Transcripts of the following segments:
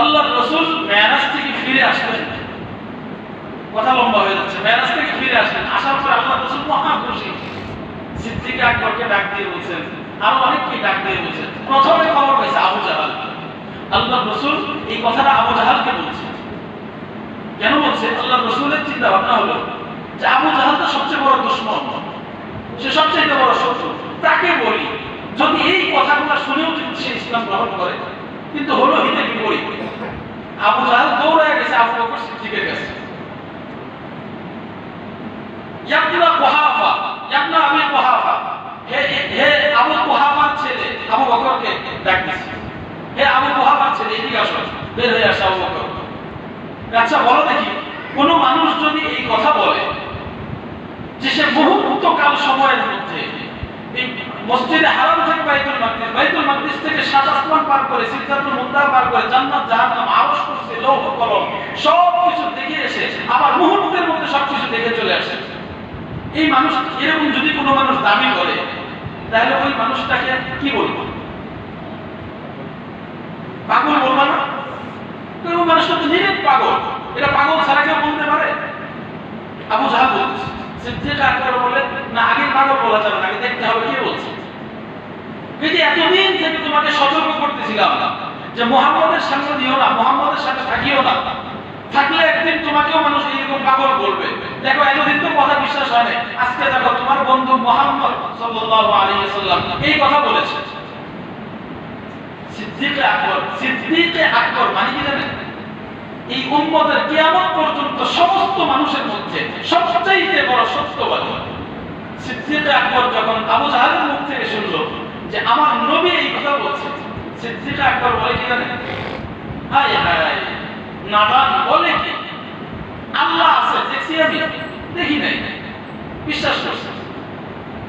আল্লাহর রাসূল মেরাজ থেকে ফিরে আসলেন, কথা লম্বা হয়ে যাচ্ছে। মেরাজ থেকে ফিরে আসলেন, আসার পর আল্লাহর রাসূল মহা খুশি। সিদ্দিক আকবরকে ডাক দিয়ে বলছেন, আরো অনেককে ডাক দিয়ে বলছেন। প্রথমে খবর পাইছে আবু জাহাল। আল্লাহর রাসূল এই কথাটা আবু জাহালকে বলছেন। কেন বলছে? আল্লাহর রাসূলের চিন্তা ভাবনা হলো যে আবু জাহাল তো সবচেয়ে বড় দুশমন, সে সবচেয়ে বড় শত্রু। তাকে বলি যদি এই কথাগুলো শুনেও যদি সে ইসলাম গ্রহণ করে, কিন্তু হলো হিতে বিপরীত। আবু জাহাল দৌড়ায় গেছে আবু বকর সিদ্দিকের কাছে। ইয়াবনা কুহাফা, ইয়াবনা আবি কুহাফা, হে হে আবু কুহাফার ছেলে, আবু বকরকে ডাক দিছে। হে আবু কুহাফার ছেলে, এদিকে আসো। বের হয়ে আসে আবু বকর। আচ্ছা বলো দেখি, কোন মানুষ যদি এই কথা বলে যে সে মুহূর্তকাল সময়ের মধ্যে এই মসজিদে হারাম থেকে বাইতুল মাকদিস থেকে সাত আসমান পার করে, সিদরাতুল মুনতাহা পার করে, জান্নাত জাহান্নাম আরশ কুরসি লৌহ কলম সবকিছু দেখে এসে আবার মুহূর্তের মধ্যে সবকিছু দেখে চলে আসে, এই মানুষ এরকম যদি কোনো মানুষ দাবি করে, তাহলে ওই মানুষটাকে কি বলবো? পাগল বলবো না? ওই মানুষটা তো নিরেট পাগল। এটা পাগল ছাড়া কেউ বলতে পারে? আবু জাহাল বলতেছে। সিদ্দিক আকবর বলেন, না, আগে পাগল বলা যাবে না, আগে দেখতে হবে কে বলছে। এই যে এতদিন থেকে তোমাকে সতর্ক করতেছিলাম যে মুহাম্মদের সামনে দিও না, মুহাম্মদের সাথে থাকিও না, থাকলে একদিন তোমাকেও মানুষ এরকম পাগল বলবে। দেখো এতদিন তো কথা বিশ্বাস হয় না, আজকে দেখো তোমার বন্ধু মুহাম্মদ সাল্লাল্লাহু আলাইহি ওয়াসাল্লাম এই কথা বলেছে। সিদ্দিক আকবর মানে কি জানেন? এই উম্মতের কিয়ামত পর্যন্ত সমস্ত মানুষের মধ্যে সবচেয়ে বড় সত্যবাদী। সিদ্দিক আকবর যখন আবু জাহালের মুখ থেকে শুনলো যে আমার নবী এই কথা বলছে, সিদ্দিক আকবর বলে কি জানেন? হায় হায়, নাদান বলে কি? আল্লাহ আছে দেখছি, আমি দেখি নাই, বিশ্বাস করছি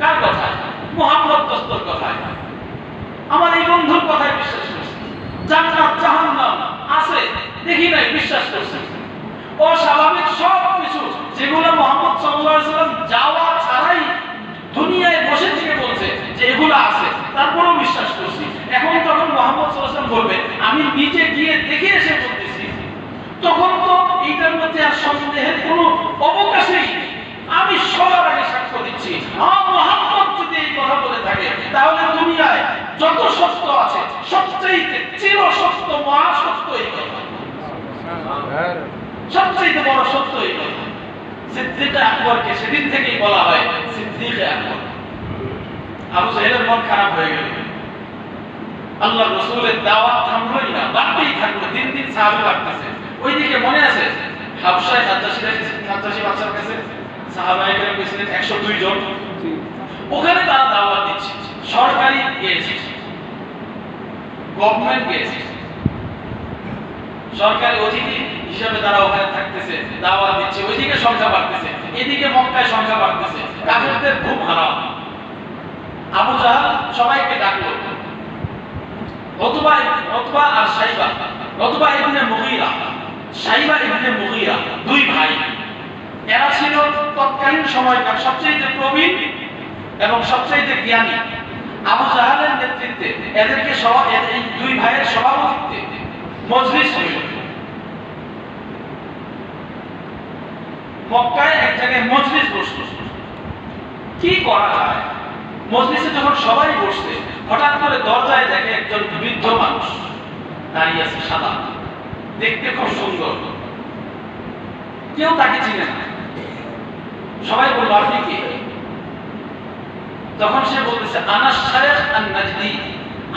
কার কথায়? মুহাম্মদ দস্তর কথায়, আমার এই বন্ধুর কথায় বিশ্বাস করছি। জান্নাত জাহান্নাম আছে দেখি নাই, বিশ্বাস করছি। অস্বাভাবিক সব কিছু যেগুলো মুহাম্মদ সাল্লাল্লাহু আলাইহি ওয়াসাল্লাম যাওয়া ছাড়াই দুনিয়ায় বসে থেকে বলছে যে এগুলো আছে, তারপরেও বিশ্বাস করছি। এখন যখন মুহাম্মদ সাল্লাল্লাহু আলাইহি ওয়াসাল্লাম বলবে আমি নিজে গিয়ে দেখে এসে বলতেছি, তখন তো এইটার মধ্যে আর সন্দেহের কোনো অবকাশই নেই। আমি সবার আগে সাক্ষ্য দিচ্ছি, মুহাম্মদ যদি এই কথা বলে থাকে, তাহলে দুনিয়ায় যত সত্য আছে সবচেয়ে চির সত্য, মহাসত্য এই কথা, সবচেয়ে বড় সত্য এই কথা। সিদ্দিক আকবরকে সেদিন থেকেই বলা হয় সিদ্দিক আকবর। আবু জাহেলের মন খারাপ হয়ে গেল। আল্লাহর রাসূলের দাওয়াত থামলোই না, বাড়তেই থাকলো। দিন দিন সাহাবী বাড়তেছে। ওইদিকে মনে আছে হাবশায় নাজ্জাশী বাদশার কাছে সাহাবায়ে কেরাম গেছিলেন 102 জন। ওখানে তারা দাওয়াত দিচ্ছে, সরকারি গিয়েছে, গভর্নমেন্ট গিয়েছে, সরকারি অতিথি হিসাবে তারা ওখানে থাকতেছে, দাওয়াত দিচ্ছে। ওইদিকে সংখ্যা বাড়তেছে, এদিকে মক্কায় সংখ্যা বাড়তেছে, কাফেরদের খুব হারাম। আবু জাহাল সবাইকে ডাকলো, উতবা আর শাইবা, উতবা ইবনে মুগীরা, শাইবা ইবনে মুগীরা, দুই ভাই। এরা ছিল তৎকালীন সময়কার সবচেয়ে প্রবীণ এবং সবচেয়ে জ্ঞানী। আবু জাহালের নেতৃত্বে এদেরকে এই দুই ভাইয়ের সভাপতিত্বে মজলিস হইল। মক্কায় এক জায়গায় মজলিস বসল। কি করা যায়? মজলিসে যখন সবাই বসছে, হঠাৎ করে দরজায় দেখে একজন বৃদ্ধ মানুষ দাঁড়িয়ে আছে, সাদা, দেখতে খুব সুন্দর। কেউ তাকে চিনে না। সবাই বলল আপনি কি? তখন সে বলতেছে আনাস শায়খ আন-নাজদি,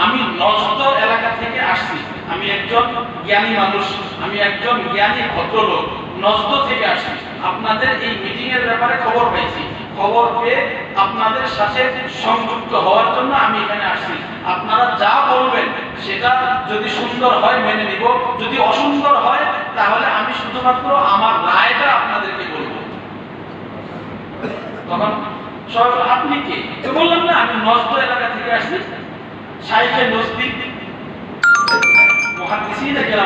আমি নজদ এলাকা থেকে আসছি, আমি একজন জ্ঞানী মানুষ, আমি একজন জ্ঞানী ভদ্রলোক, নজদ থেকে আসছি। আপনাদের এই মিটিং এর ব্যাপারে খবর পেয়েছি, খবর পেয়ে আপনাদের সাথে সংযুক্ত হওয়ার জন্য আমি এখানে আসছি। আপনারা যা বলবেন সেটা যদি সুন্দর হয় মেনে নিব, যদি অসুন্দর হয় তাহলে আমি শুধুমাত্র আমার রায়টা আপনাদেরকে বলব। তখন আপনি কি? তো বললাম না আমি নজদ এলাকা থেকে আসছি, শাইখে নজদি মুহাদ্দিসিন